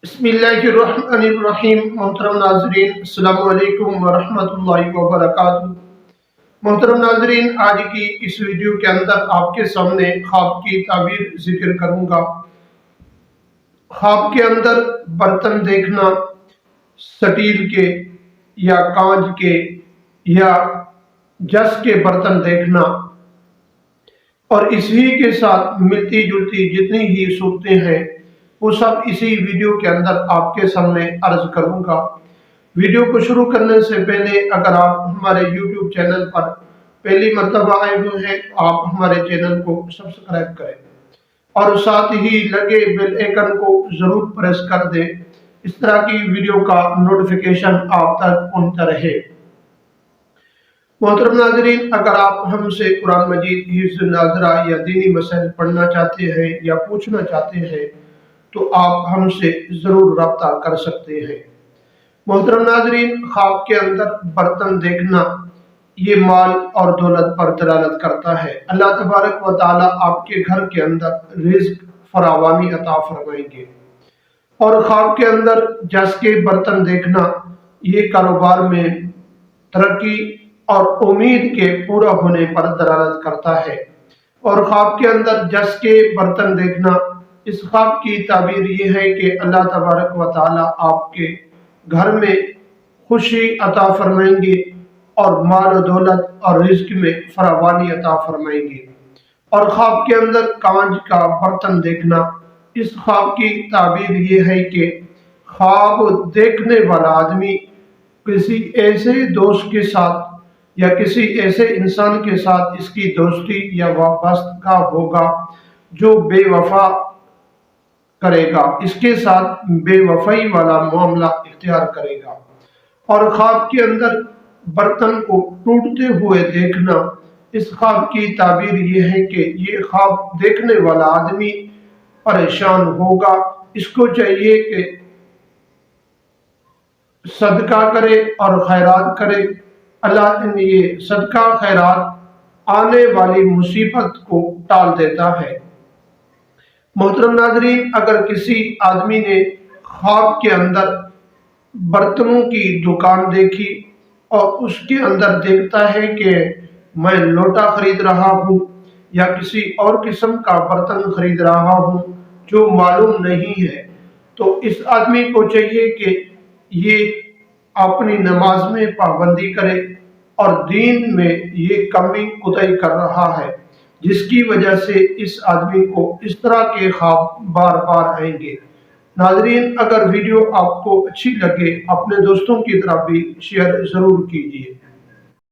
बिस्मिल्लाहिर्रहमानिर्रहीम। मोहतरम नाजरीन, अस्सलाम वालेकुम वरहमतुल्लाहि वबरकातुहू। मोहतरम नाजरीन, आज की इस वीडियो के अंदर आपके सामने ख्वाब की ताबीर जिक्र करूंगा। ख्वाब के अंदर बर्तन देखना, स्टील के या कांच के या जस के बर्तन देखना और इसी के साथ मिलती जुलती जितनी ही सूरतें हैं वो सब इसी वीडियो के अंदर आपके सामने अर्ज करूंगा। वीडियो को शुरू करने से पहले अगर आप हमारे YouTube चैनल पर पहली मर्तबा आए हुए हैं तो आप हमारे चैनल को सब्सक्राइब करें और साथ ही लगे बेल आइकन को जरूर प्रेस कर दें। इस तरह की वीडियो का नोटिफिकेशन आप तक पहुंचता रहे। मोहतरम नाजरीन, अगर आप हमसे कुरान मजीद, हिफ्ज़ नाज़रा या दीनी मसाइल पढ़ना चाहते हैं या पूछना चाहते हैं तो आप हमसे जरूर रब्ता कर सकते हैं। मोहतरम नाजरीन, ख्वाब के अंदर बर्तन देखना ये माल और दौलत पर दलालत करता है। अल्लाह तबारक व तआला आपके घर के अंदर रिज्क फरावानी अता फरमाएंगे। और ख्वाब के अंदर जस के बर्तन देखना ये कारोबार में तरक्की और उम्मीद के पूरा होने पर दलालत करता है। और ख्वाब के अंदर जस के बर्तन देखना, इस ख्वाब की ताबीर ये है कि अल्लाह तबारक व तआला आपके घर में खुशी अता फरमाएंगे और माल और दौलत और रिज्क में फरावानी अता फरमाएंगे। और ख्वाब के अंदर कांच का बर्तन देखना, इस ख्वाब की ताबीर ये है कि ख्वाब देखने वाला आदमी किसी ऐसे दोस्त के साथ या किसी ऐसे इंसान के साथ इसकी दोस्ती या वाबस्ता होगा जो बेवफा करेगा, इसके साथ बेवफाई वाला मामला इख्तियार करेगा। और ख्वाब के अंदर बर्तन को टूटते हुए देखना, इस ख्वाब की ताबीर ये है कि ये ख्वाब देखने वाला आदमी परेशान होगा। इसको चाहिए कि सदका करे और खैरात करे। अल्लाह ने ये सदका खैरात आने वाली मुसीबत को टाल देता है। मोहतरम नाजरीन, अगर किसी आदमी ने ख्वाब के अंदर बर्तनों की दुकान देखी और उसके अंदर देखता है कि मैं लोटा खरीद रहा हूँ या किसी और किस्म का बर्तन खरीद रहा हूँ जो मालूम नहीं है, तो इस आदमी को चाहिए कि ये अपनी नमाज में पाबंदी करे और दीन में ये कमी कुताई कर रहा है, जिसकी वजह से इस आदमी को इस तरह के ख्वाब बार बार आएंगे। नाजरीन, अगर वीडियो आपको अच्छी लगे अपने दोस्तों की तरफ भी शेयर जरूर कीजिए।